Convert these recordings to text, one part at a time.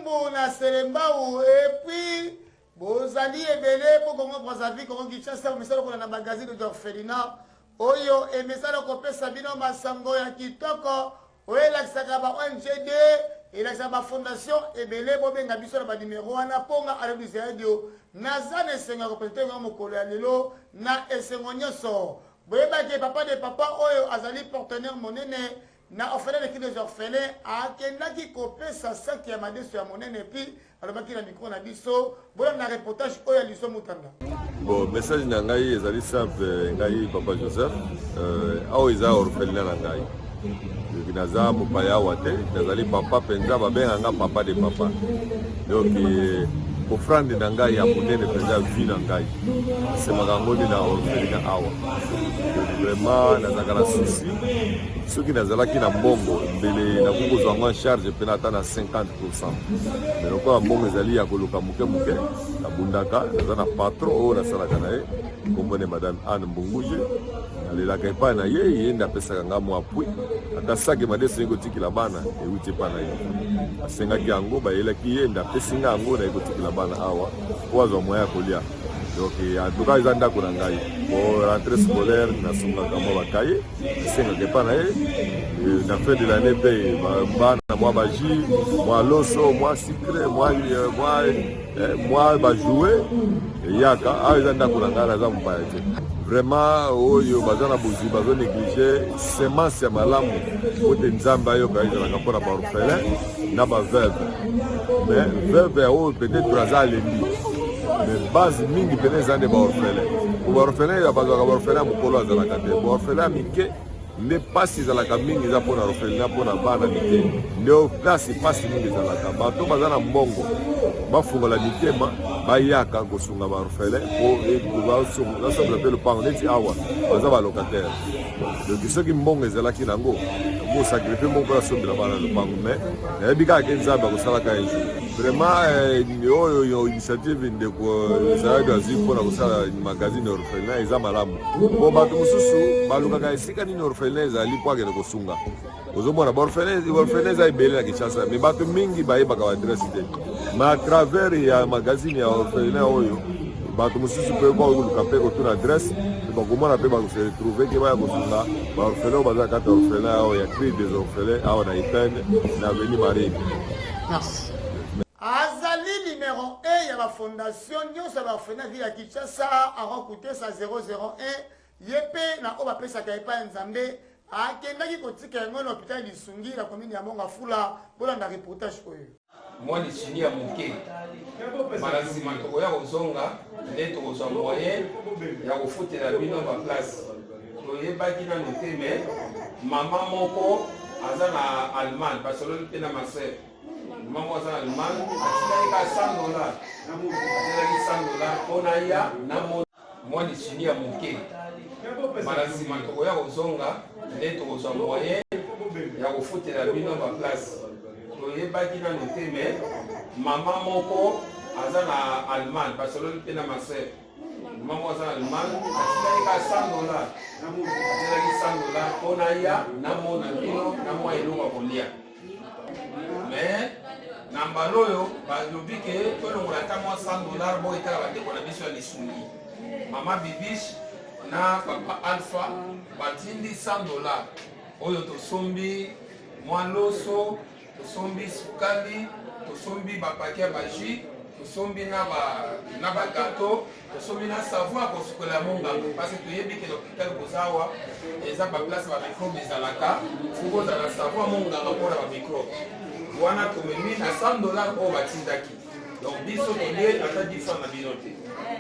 Lumbu na Selembao et puis bozali ebele pour comment Brazzaville comment Kinshasa message ko na magazine d'orphelinat oyo et message ko pesa bino masango ya kitoko oyela kisaka ba ONGD et la fondation ebele bobenga biso na ba numéro wana ponga ala biso radio nazane senga ko pete ngo mokolo ya lelo na esengo nyoso boyeba ke papa de papa oyo azali partenaire monene na orphelin de les orphelins a kendaki kopesa saki ya madeso ya monene puis alobaki na micro na biso bola na reportage oyo liso mutanga. Bon message na ngai ezali simple ngai papa Joseph awo eza orphelin na ngai naza mopaya wate nazali papa penza babenga nga papa de papa donc ofrande na ngai ya monene penza vi na ngai semaka ngoni na orphelin awa vraiment nazaka na souci soki nazalaki na mbongo mbele nakokozwanga charge mpe nata na 50%. Mais lokola mbongo ezali ya koluka moke moke nabundaka naza na patron oyo nasalaka na ye kombone madame Anne Mbunguje nalelaka epai na ye nde apesaka nga mwa pwi ata saki madeso ekotikila bana euti epai na ye asengaki yango bayelaki ye nde apesi nga yango na ekotikila bana awa po azwa moya ya kolia. Donc en tout cas ils ont d'accord ngai pour rentrée scolaire na sungaka mwa bakaye esengaka epai na ye na fin de l'année mpe bana mwa baji mwa loso mwa sucre mwa bajoue eyaka awa eza ndako na ngai naza mopaya te vraiment oyo baza na bozwi bazo néglige semence ya malamu po te nzambe ayoka ezalaka mpona baorphelin na baveuve mais veuve oyo peut-être aza alembi mais base mingi pene eza nde baorphelin po baorphelin bazwaka baorphelin mokolo azalaka te baorphelin ya mike nde pasi ezalaka mingi eza mpona orphelin mpona bana mike nde place pasi mingi ezalaka bato baza na mbongo bafungola mitema bayaka kosunga baorphelin po basombela mpe lopango neti awa baza balocataire donc soki mbongo ezalaki nango bosakrifie mbongo mpo nasombela bana lopango mais nayebi kaka ke nzambe akosalaka ye vraiment oyo initiative ndeko ezalaki azwi mpona kosala magazine orphelin eza malamu po bato mosusu balukaka esika nini orphelin ezali mpo akende kosunga ozomona baorphelin eza ebele na Kinshasa mais bato mingi bayebaka baadresse te mais à travers ya magazine ya orphelin oyo bato mosusu mpe bakoluka mpe kotuna adresse bakomona mpe bakoseretrouve ke baya kosunga baorphelin oyo baza kati ya orphelin awa ya cri des orphelins awa na Ipene na aveni Marine. Merci. Azali numéro 1 ya la fondation nyonso ba orphelin ville ya Kinshasa akokuta sa 001 yepe na oba pesa ka epa nzambe akendaki kotika yango na hôpital Lisungi la commune ya Monga Fula bolanda reportage oyo. Moi ni chini ya moke malazima tokoya kozonga nde tokozwa moyen ya kofutela bino baplace toyebaki nano te me mama moko aza na Allemagne Barcelone mpe na Marseille mama moko aza na Allemagne atilaki ka $100 atilaki $100 mpona ya na moi ni chini ya moke malazima tokoya kozonga nde tokozwa moyen ya kofutela bino baplace toyebaki nano te me mama moko aza na Allemagne Barcelone mpe na Marseille mama moko aza na Allemagne atilaki ka $100 atilaki $100 mpona ya na mona bino na mwa eloko ya kolia mais na mbala oyo balobi ke tolongola ata mwa $100 bo etala bandeko na biso ya Lisungi mama Bibiche na papa Alpha batindi $100 oyo tosombi mwa loso tosombi sukali tosombi bapake ya baji tosombi na bagato tosombi na savon akosukola monganga parce que toyebi ke l'hôpital kozawa eza baplace bamicrobe ezalaka fuko ozala na savon monganga mpona bamicrobe wana tomemi na $100 oyo batindaki donc biso tolie ata 10 na bino te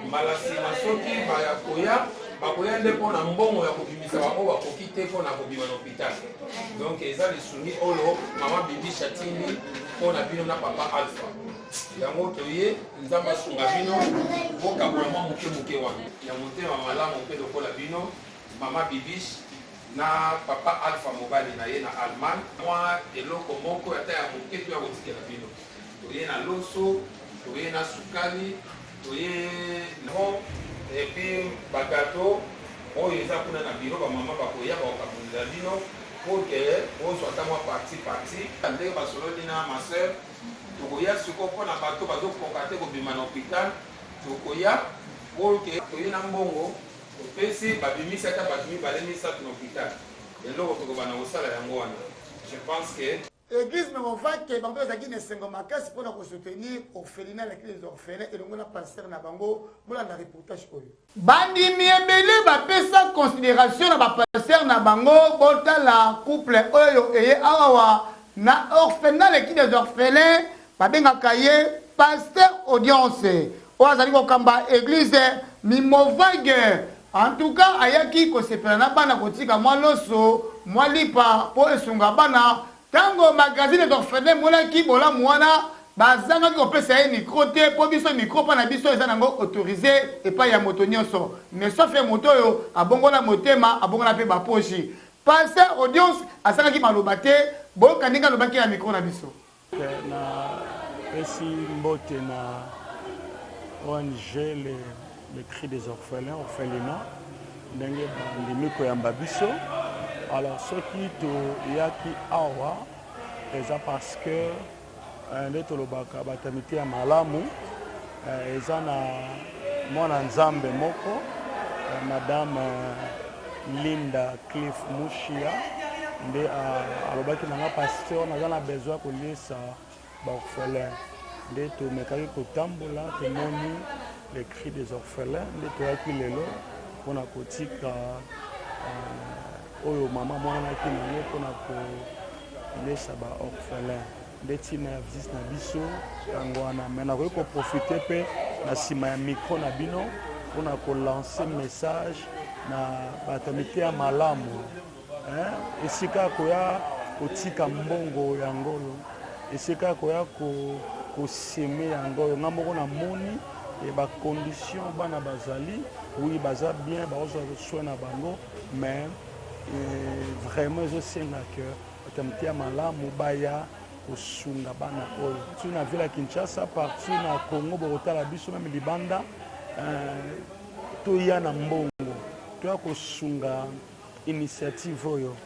mbala nsima soki bakoya nde mpona mbongo ya kobimisa baoyo bakoki te mpona kobima na hôpital donc eza Lisungi oyo mama Bibiche atindi mpona bino na papa Alpha yango toye nzambe asunga bino bokabola mwa moke wana ya motema malamu mpe lokola bino mama Bibiche na papa Alpha mobali na ye na Allemagne mwa eloko moko ata ya moke to ya kotikela bino toye na loso toye na sukali toye no epi bagato oyo eza kuna na biro bamama bakoya bakabundela bino po ke ozwa ata mwa parti ndenge basololi na maser tokoya siko mpona bato bazokoka te kobima na hôpital tokoya oke toye na mbongo opesi babimisi ata bato mibale misato na hôpital eloko tokobana kosala yango wana je pense que Église Memovake bango ezaki na sengo makasi mpona kosoutenir orphelinat avec les orphelins elongo na pasteur na bango bolanda reportage oyo bandimi ebele bapesa considération na bapasteur na bango botala couple oyo eye awawa na orphelinat avec les orphelins babengaka ye pasteur audience oyo azali kokamba église Memovake en tout cas ayaki kosepela na bana kotika mwa loso mwa lipa mpo esunga bana tango magazine d'orphelin molaki bolamu wana bazangaki kopesa ye micro te mpo biso micro mpo na biso eza nango autorisé epai ya moto nyonso mais sauf ye moto oyo abongola motema abongola mpe baposhi pasteur audience asangaki maloba te boyoka ndenge alobaki na micro na biso na pesi mbote na ONG le cri des orphelins orphelinat ndenge bandimi koyamba biso. Alors, ce qui toyaki awa, c'est parce que nde tolobaka batamiti ya malamu eza na mwana nzambe moko madame Linda Cliff Mushia nde alobaki nanga pasteur naza na besoin koliesa baorphelin nde tomekaki kotambola tomoni le cri des orphelins nde toyaki lelo mpona kotika oyo mama mwanaki nango mpona kolesa baorphelin nde ntina ya visite na biso yango wana me nakoki koprofite mpe na nsima ya micro na bino mpona kolanse message na batamite ya malamu esika koya kotika mbongo yangoyo esika koya koseme yangoyo nga moko namoni bacondition bana bazali oui baza bien bazwa soin na bango mais vraiment ezosenga ke batamite ya malamu baya kosunga bana oyo tu na ville ya Kinshasa partout na Congo bokotala biso meme libanda toya na mbongo toya kosunga initiative oyo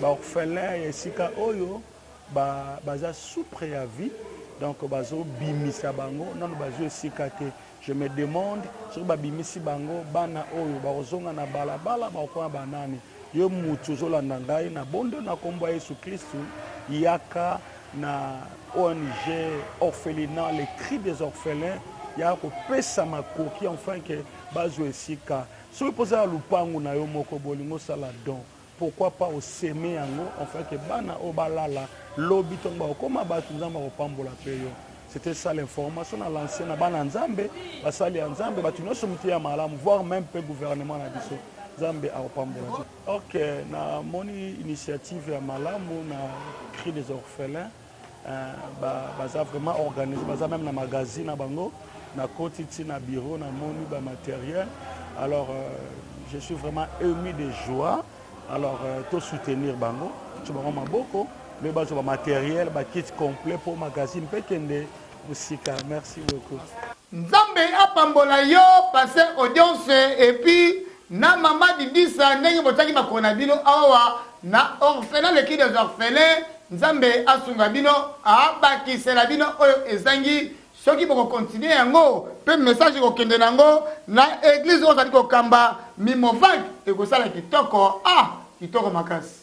baorphelin ya esika oyo baza sous préavis donc bazobimisa bango nano bazwi esika te. Je me demande soki babimisi bango bana oyo bakozonga na balabala bakokona banani yo mutu ozolanda ngai na bondo na kombo ya Yesu Kristu yaka na ONG orphelinat le cri des orphelins ya kopesa makoki enfin ke bazwa esika soki poza ya lupangu na yo moko bolingo osala don pourquoi pas oseme yango enfin ke bana oyo balala lobi ntongo bakokoma bato nzambe akopambola mpe yo. C'était ça l'information à l'ancien à bana nzambe basali ya nzambe bato nyonso mutu ya malamu voire même peu gouvernement na biso nzambe akopambola. Ok na moni initiative ya malamu na cri des orphelins baza vraiment organisé baza même na magazine na bango na koti ti na bureau na moni ba matériel. Alors je suis vraiment ému de joie. Alors tout soutenir bango tu bango maboko mais bazo ba matériel ba kit complet pour magazine pekende musika. Merci beaucoup. Nzambe apambola yo passer audience et puis na mama didisa ndenge botaki makona bino awa na orphelin le cri des orphelins nzambe asunga bino abakisela bino oyo ezangi soki boko continuer yango pe message kokende nango na église ozali kokamba Memovake ekosala kitoko kitoko makasi.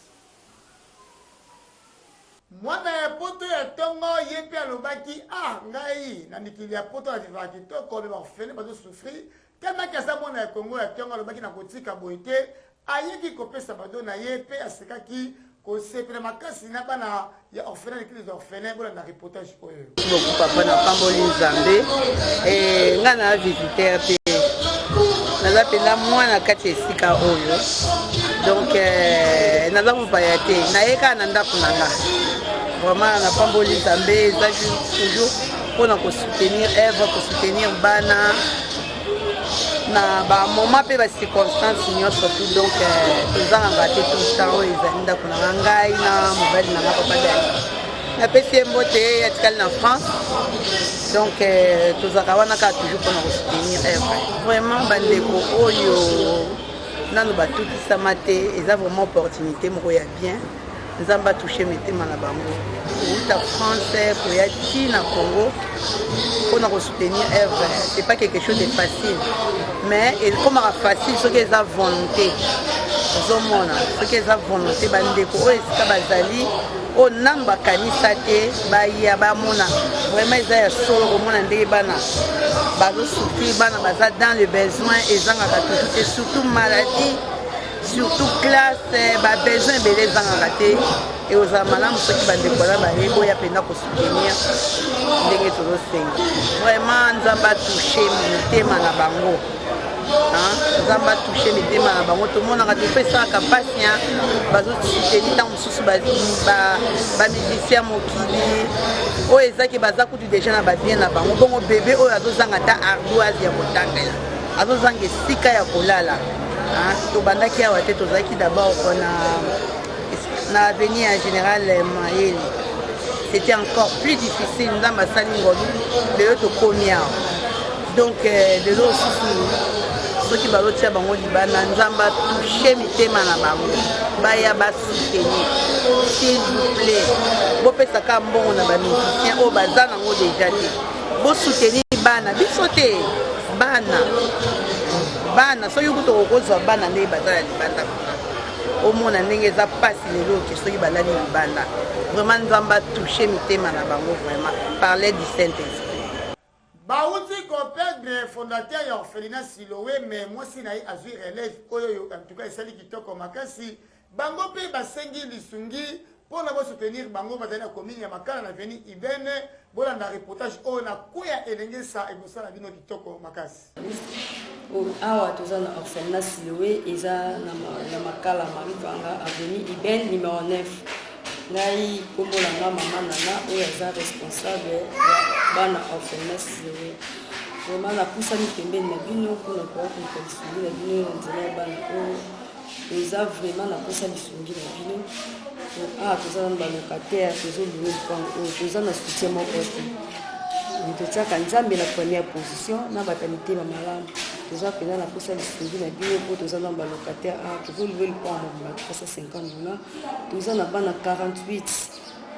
Mwana ya poto ya tongo ye mpe alobaki ngai na mikili ya poto avivaka kitoko be baorphelin bazosouffrir tellement ke asa mwana ya kongo ya tongo alobaki na kotika boye te ayeki kopesa bado na ye mpe asekaki kosepela makasi na bana ya orphelin lekili les orphelins bolanda reportage oyo beaucoup papa na pamboli nzambe nga na visiteur mpe naza mpenza mwana kati ya esika oyo donc naza mopaya te nayeka na ndako na nga vraiment na pamboli nzambe ezaki toujours mpona kosoutenir œuvre kosoutenir bana na bamoma mpe bacirconstance nyonso tout donc tozanganga te tout le temps oyo ezali ndako na nga ngai na mobali na nga papa dali napesi ye mbote atikali na France donc tozalaka wana kaka toujours mpona kosoutenir œuvre vraiment bandeko oyo nano batutisama te eza vraiment opportunité moko ya bien nzambe touché mitema na bango outa France koya ti na Congo mpona kosoutenir œuvre. C'est pas quelque chose de facile, mais ekomaka facile soki eza volonté. Ozomona soki eza volonté bandeko oyo esika bazali oyo ntango bakanisa te baya bamona vraiment eza ya solo komona ndenge bana bazosouffrir, bana baza dans le besoin ezangaka toujours te, surtout maladie, surtout classe babesoin ebele ezangaka te. eozala malamu soki bandeko wana bayebi oyo apenda kosoutenir ndenge tozosenga. Vraiment nzambe atouche mitema na bango, nzambe atouche mitema na bango. tomonaka te mpe esalaka mpasi bazosoutenir ntango mosusu bamusicien mokili oyo ezaki baza kutu deja na babien na bango, bongo bebe oyo azozanga ata ardoise ya kotangela, azozanga esika ya kolala. Tobandaki awa te, tozalaki d'abord na avenue en général Mayele. C'était encore plus difficile dans ma salle de l'autre comia. Donc de l'autre ceux qui va l'autre bango libana nzamba toucher mitema na bango baya ba soutenir s'il vous plaît. Bo pesa ka mbongo na ba musicien o bazana ngo déjà te. Bo soutenir bana bisote bana so yuko to koza bana ne bazala libanda. Au monde ndenge za pasi lelo ke soki balani libanda. Vraiment nzamba toucher mitema na bango vraiment parler du Saint-Esprit. Baouti compère fondateur ya orphelinat Siloé, mais moi si naï azui relève oyo en tout cas esali kitoko makasi bango pe basengi lisungi pour na soutenir bango bazali na commune ya Makala na veni ibene bola na reportage oyo na kuya elenge sa ebosala bino kitoko makasi. Awa toza na orphelinat Siloé eza na Makala Marivanga avenue Ibene numéro 9. Ngai komolanga mama nana oyo aza responsable ya bana orphelinat Siloé. Vraiment napusani pembeni na bino mpona koya kokola lisungi na bino na nzela ya bana oyo eza vraiment naposa lisungi na bino. Awa toza na balocataire tozolunga lipango oyo toza na soutien moko te. Totiaka nzambe na première position na batanité ba malamu. Toza pena na posa lisungi na bino po toza na balocataire tozolunga lipango na $350. Toza na bana 48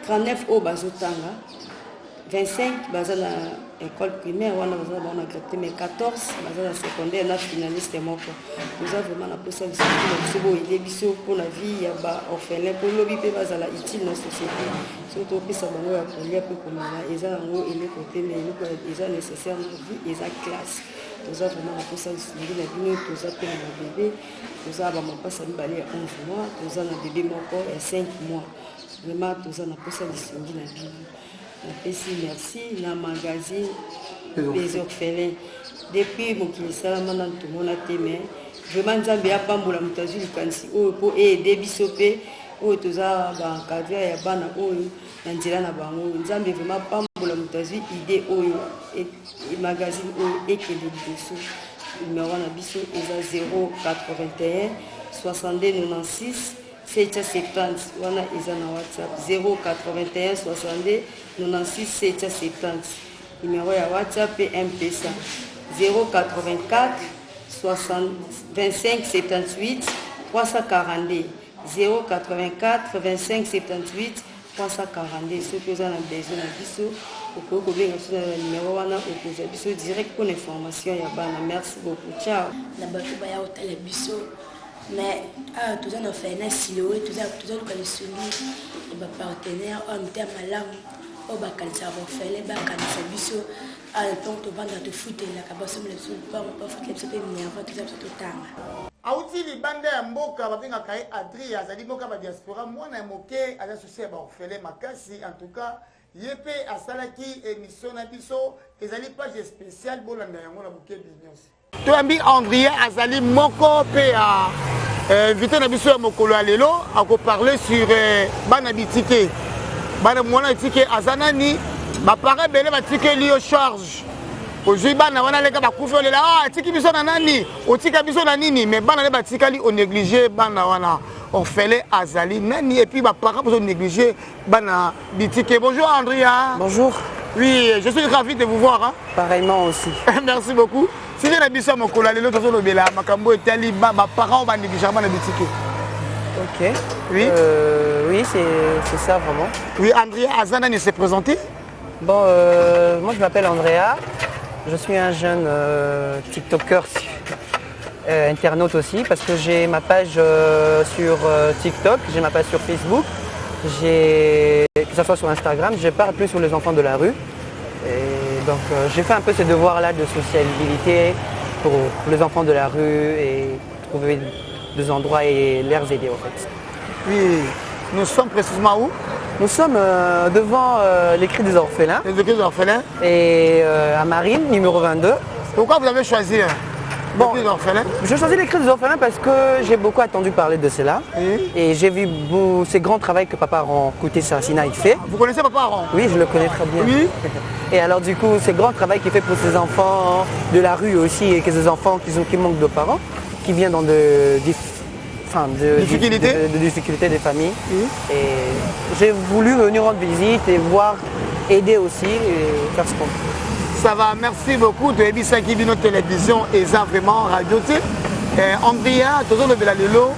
39 oyo bazotanga 25 baza na école primaire wana baza na grade mais 14 baza na secondaire na finaliste moko. Toza vraiment na posa lisungi na biso boye ile biso pour la vie ya ba orphelin pour lobi pe bazala utile na société. Surtout pesa bango ya kolia pe komela eza yango ele côté mais eloko eza nécessaire na vie eza classe. Toza vraiment na posa lisungi na bino toza pe na bébé toza ba mapasa mibale ya 11 mois toza na bébé moko ya 5 mois. Vraiment toza na posa lisungi na bino. Merci na magazine des orphelins. Depuis mon kilisala na tumona teme vraiment nzambe ya pambola mutazuli kanisi oyo po aider biso pe oyo toza ba encadrer ya bana oyo na nzela na bango nzambe vraiment pambola mutazuli idée oyo et magazine oyo ekele biso numéro na biso eza 081 62 96 770 wana eza na WhatsApp 081 62 96 770 numéro ya WhatsApp et M-Pesa 084 60 25 78 342 084 25 78 342 ceux qui ont besoin de biso au combien sur le numéro wana au biso direct pour l'information ya bana. Merci beaucoup, ciao na bato ba ya hôtel biso mais tout en orphelinat Siloé tout le lisungi et ba partenaire en terme malamu o ba kanisa orphelin ba kanisa biso donc to banda to foutela ka ba somme le sou pas foutela biso pe minerva tout ça tout tanga auti libanda ya mboka babengaka ye Adri azali mboka ba diaspora mwana ya moke ala souci ba orphelin makasi en tout cas yepe asalaki émission na biso ezali page spéciale bolanda yango na buke business toyambi Andrien azali moko pe a invité na biso ya mokolo ya lelo akoparler sur bana bitike bana mwana bitike azanani bapare bele batikeli yo charge ozwi bana wana leka bakufi olela atiki biso na nani otika biso na nini mais bana le batikali o négligé bana wana orphelin azali nani et puis bapare besoin négliger bana bitike. Bonjour Andrea. Bonjour. Oui, je suis ravi de vous voir hein. Pareillement aussi. Merci beaucoup. Si j'ai la biso mokolo lelo tozo lobela makambo etali ba parents ba négliger bana bitike. Ok. Oui. Oui, c'est ça vraiment. Oui, Andrea Azana ne s'est présenté. Bon, moi je m'appelle Andrea. Je suis un jeune TikToker, internaute aussi, parce que j'ai ma page sur TikTok, j'ai ma page sur Facebook, que ce soit sur Instagram, je parle plus sur les enfants de la rue. Et donc j'ai fait un peu ce devoir-là de sociabilité pour les enfants de la rue et trouver des endroits et les aider en fait. Oui, nous sommes précisément où? Nous sommes devant l'écrit des orphelins. Les écrits des orphelins. Et à Marine, numéro 22. Pourquoi vous avez choisi Bon, l'écrit des orphelins? J'ai choisi l'écrit des orphelins parce que j'ai beaucoup entendu parler de cela. Oui. Et j'ai vu ces grands travaux que Papa Aron Kouté Saracina il fait. Vous connaissez Papa Aron? Oui, je le connais très bien. Oui. Et alors du coup, ces grands travaux qu'il fait pour ces enfants de la rue aussi, et que ces enfants qui manquent de parents, qui viennent dans de difficultés des familles. Oui. Et j'ai voulu venir rendre visite et voir, aider aussi et faire ce qu'on peut. Ça va, merci beaucoup. De Ebisa qui vit notre télévision et ça vraiment radio. Andrea, toujours le Belalelo,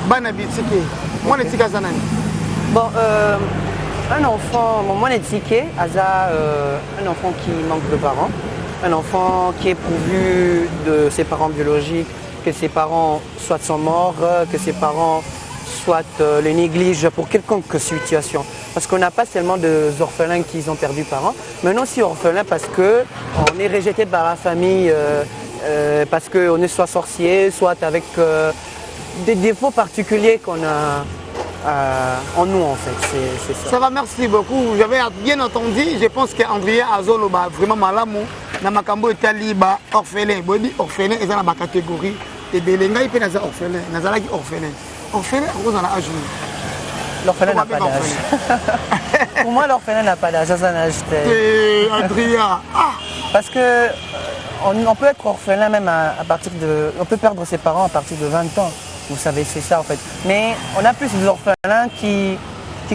Banabitike. Moi, les Tika Zanani. Bon, un enfant, moi, les tickets, un enfant qui manque de parents, un enfant qui est pourvu de ses parents biologiques, que ses parents soit sont morts, que ses parents soit les négligent pour quelconque situation. Parce qu'on n'a pas seulement des orphelins qui ont perdu parents, mais non aussi orphelins parce qu'on est rejeté par la famille, parce qu'on est soit sorcier, soit avec des défauts particuliers qu'on a en nous en fait. C'est ça. Ça va, merci beaucoup. J'avais bien entendu, je pense qu'Andrea Azolo va vraiment malamou. Dans ma cambo Italie, orphelin, orphelin, ils ont la catégorie. Et Belenga, il peut être orphelin, Nazala qui orphelin. Orphelin, on a l'âge. L'orphelin n'a pas d'âge. Pour moi, l'orphelin n'a pas d'âge, ça n'a âge. Andrea, parce que on peut être orphelin même à partir de... On peut perdre ses parents à partir de 20 ans. Vous savez, c'est ça en fait. Mais on a plus d'orphelins qui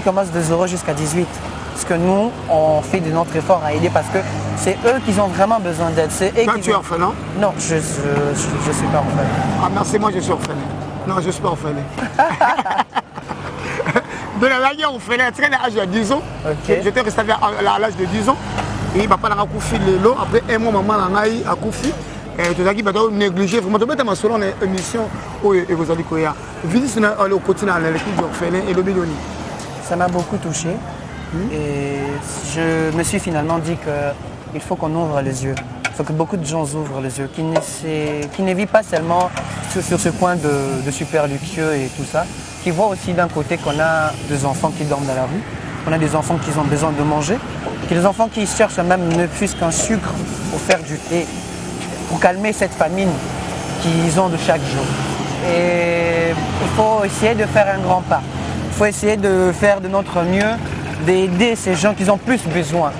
commencent de 0 jusqu'à 18. Parce que nous, on fait de notre effort à aider parce que c'est eux qui ont vraiment besoin d'aide. Toi, tu es orphelin? Non, je ne suis pas orphelin. Ah merci, moi je suis orphelin. Non, je ne suis pas orphelin. De la guerre orphelin, à l'âge de 10 ans. Okay. J'étais resté à l'âge de 10 ans. Et papa a couffé le lot. Après un mois, maman a couffé. Et tout ça qui va négliger. Vous m'avez dit selon l'émission où vous allez courir. Visite au quotidien à l'équipe d'orphelin et le Bidoni. Ça m'a beaucoup touché. Et je me suis finalement dit qu'il faut qu'on ouvre les yeux. Il faut que beaucoup de gens ouvrent les yeux, qui ne vivent pas seulement sur ce point de super luxueux et tout ça, qui voient aussi d'un côté qu'on a des enfants qui dorment dans la rue, qu'on a des enfants qui ont besoin de manger, qu'il y a des enfants qui cherchent même ne plus qu'un sucre pour faire du thé, pour calmer cette famine qu'ils ont de chaque jour. Et il faut essayer de faire un grand pas. Il faut essayer de faire de notre mieux, d'aider ces gens qui ont plus besoin.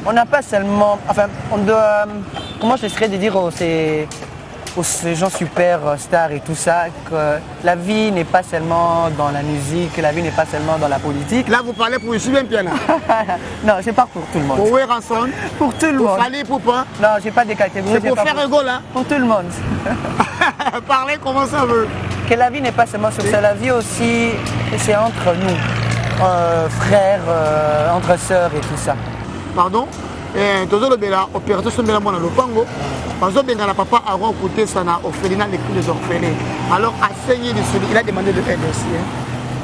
On n'a pas seulement... Enfin, on doit... Comment je serais de dire aux ces gens super stars et tout ça, que la vie n'est pas seulement dans la musique, la vie n'est pas seulement dans la politique. Là, vous parlez pour Julien Piana. Non, c'est pas pour tout le monde. Pour Weranson. Pour tout le monde. Pour Fali, pour pas. Non, j'ai pas des catégories. C'est pour faire un goal, hein. Pour tout le monde. Parlez comment ça veut. Que la vie n'est pas seulement sur ça, la vie aussi, c'est entre nous, frères, entre sœurs et tout ça. Pardon? Toujours l'opérateur sur le Lopango. Parce que papa a rencontré ça dans l'orphelinat, les cris des orphelins. Alors, à saigner de celui, il a demandé de l'aide aussi.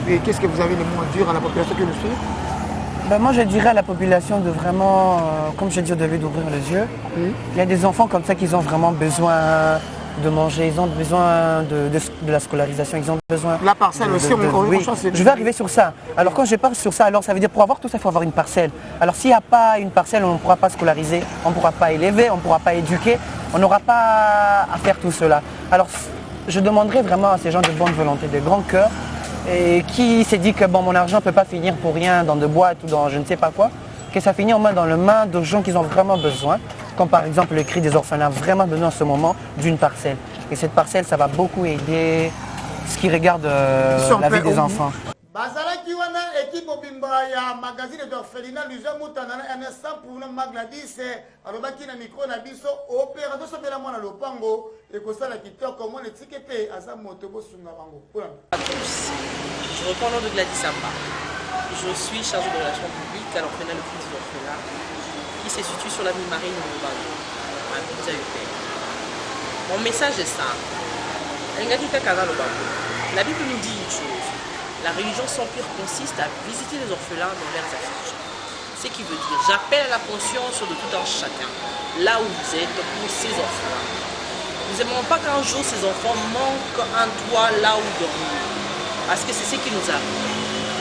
Et qu'est-ce que vous avez le mot à dire à la population qui le suit? Moi, je dirais à la population de vraiment, comme je dis au début, d'ouvrir les yeux. Il y a des enfants comme ça qui ont vraiment besoin de manger, ils ont besoin de la scolarisation, ils ont besoin... La parcelle aussi, oui. Je vais arriver sur ça. Alors quand je parle sur ça, alors ça veut dire pour avoir tout ça, il faut avoir une parcelle. Alors s'il n'y a pas une parcelle, on ne pourra pas scolariser, on ne pourra pas élever, on ne pourra pas éduquer, on n'aura pas à faire tout cela. Alors je demanderai vraiment à ces gens de bonne volonté, de grand cœur, et qui s'est dit que bon, mon argent ne peut pas finir pour rien dans des boîtes ou dans je ne sais pas quoi, que ça finit au moins dans les mains de gens qui ont vraiment besoin. Comme par exemple le cri des orphelins a vraiment besoin en ce moment d'une parcelle. Et cette parcelle, ça va beaucoup aider ce qui regarde la vie des enfants. Bazalaki wana équipe obimba ya magazine d'orphelinat Luja Moutana un instant pour nous Magladis alobaki na micro na biso opérateur sopela mwana lopango et ko sala kitoko mo le tikete asa moto bo sunga bango. Je reprends le nom de Gladys Samba. Je suis chargée de relations publiques à l'orphelinat Le Cri des Orphelins qui se situe sur l'avenue Marie numéro 22 à Pizza UP. Mon message est simple. La Bible nous dit une chose. La religion sans pire consiste à visiter les orphelins dans leurs affliction. Ce qui veut dire, j'appelle à la conscience de tout un chacun, là où vous êtes, pour ces orphelins. Nous n'aimerons pas qu'un jour ces enfants manquent un toit là où dormir, parce que c'est ce qui nous arrive.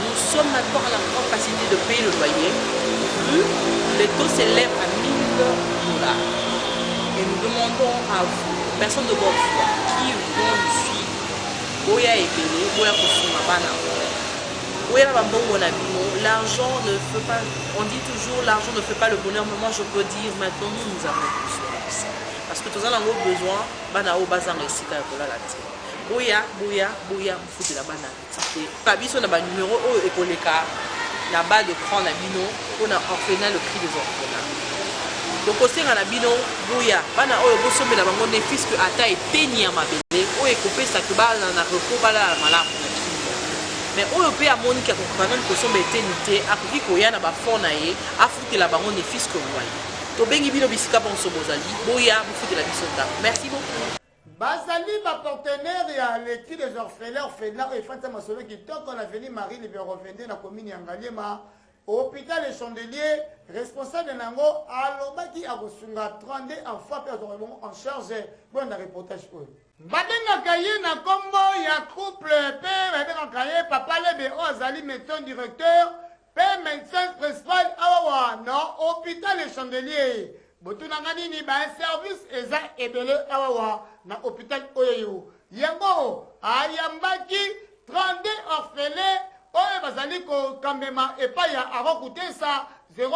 Nous sommes maintenant à la capacité de payer le loyer, les taux s'élèvent à 1000 $. Et nous demandons à vous, personnes de bonne foi, qui vont nous suivre, l'argent ne fait pas, on dit toujours l'argent ne fait pas le bonheur, mais moi je peux dire maintenant nous avons besoin. Parce que tous en avons besoin, banao bazan et sika kola la ti. Boya, vous foutez la banane. Pas biso na ba numéro et koleka na bas de prendre la bino, on a orphelinat Le Cri des Orphelins. Donc aussi on a bino boya, bana oyo bosombe na bango ne puisque ata eteni ya mabele, oyo ekopesa ke bana na repos bala malamu. Mais oyo pe amoni ki akokana kosomba eteni te, akoki koya na ba fond na ye, afutela bango ne puisque loyer. To bengi bino bisika bonso bozali, boya bufutela biso ta. Merci beaucoup. Bazali ma partenaire ya Le Cri des Orphelins, orphelinat et Fanta Masolo qui toque en avenue Marie numéro 22 na commune ya Ngaliema. Hôpital Les Chandeliers, responsable de Nango, alobaki akosunga 32 enfants en charge bon reportage. Babenga ye na kombo ya couple pe babenga ye papa lebe ozali médecin directeur pe médecin principal awa non hôpital Les Chandeliers. Botunanga nini ba service eza ebele awa na hôpital oyo. Yango ayambaki 32 orphelins. Oye bazali ko kamema epa ya arokutesa 001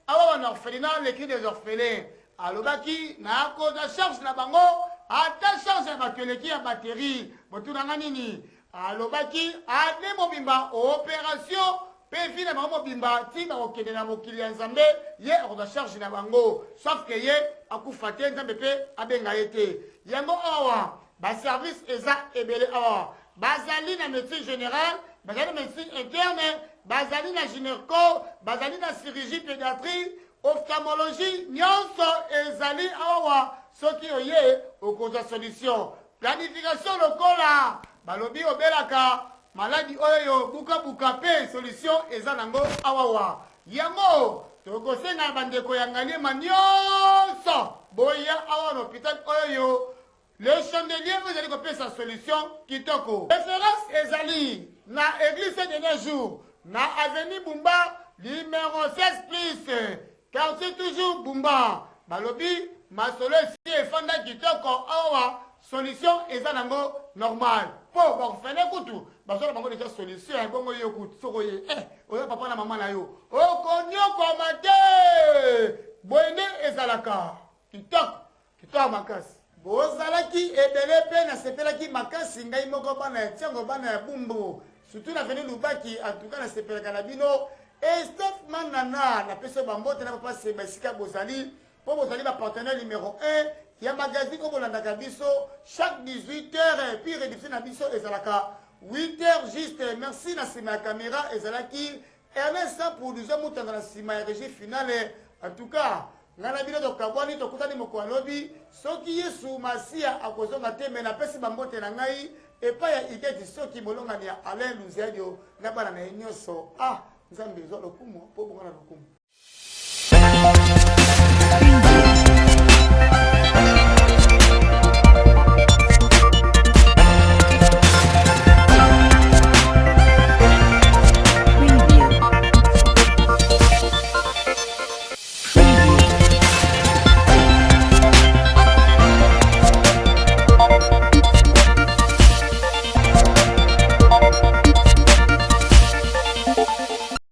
awa na orphelinat Le Cri des Orphelins. Alobaki na cause charge na bango ata charge ya bakeleki ya batterie botunanga nini alobaki ade mobimba opération pe vina bango mobimba ti bakokende na mokili ya Nzambe ye akoza charge na bango sauf que ye akufa te Nzambe pe abenga ye te yango awa baservice eza ebele awa bazali na médecine générale bazali na médecine interne bazali na gynéco bazali na chirurgie pédiatrie ophtalmologie nyonso ezali awa soki oye okoza solution planification lokola balobi obelaka maladi oyo buka pe solution eza nango awawa yango tokosenga bandeko ya Ngaliema nyonso boya awa na hôpital oyo Le Chandelier vous allez copier sa solution kitoko. Référence ezali na église de dernier jour na avenue Bumba numéro 16+, quartier toujours Bumba. Balobi masolo si efanda kitoko awa solution eza nango normal. Po bakufene kutu bazola bango déjà solution bongo yo kutu soko ye oza papa na mama na yo. Okonyoko mate. Boyene ezalaka kitoko makasi. Bozalaki ebele pe na sepelaki makasi ngai moko bana tiango bana ya bumbu surtout na venu lubaki en tout cas na sepelaka na bino et Steph Manana na peso bambote na papa Sebasika bozali po bozali ba partenaire numéro 1 ya magazine ko bolandaka biso chaque 18h puis réduction na biso ezalaka 8h juste merci na sima ya caméra ezalaki Ernest production mutanga na sima ya régie finale en tout cas ngana bino to kabwani to kutani moko alobi soki Yesu Masia akozonga te me na pesi bambote na ngai epa ya iketi soki bolonga ni Alain Luziadio na bana na nyonso Nzambe zo lokumu po bonga na lokumu.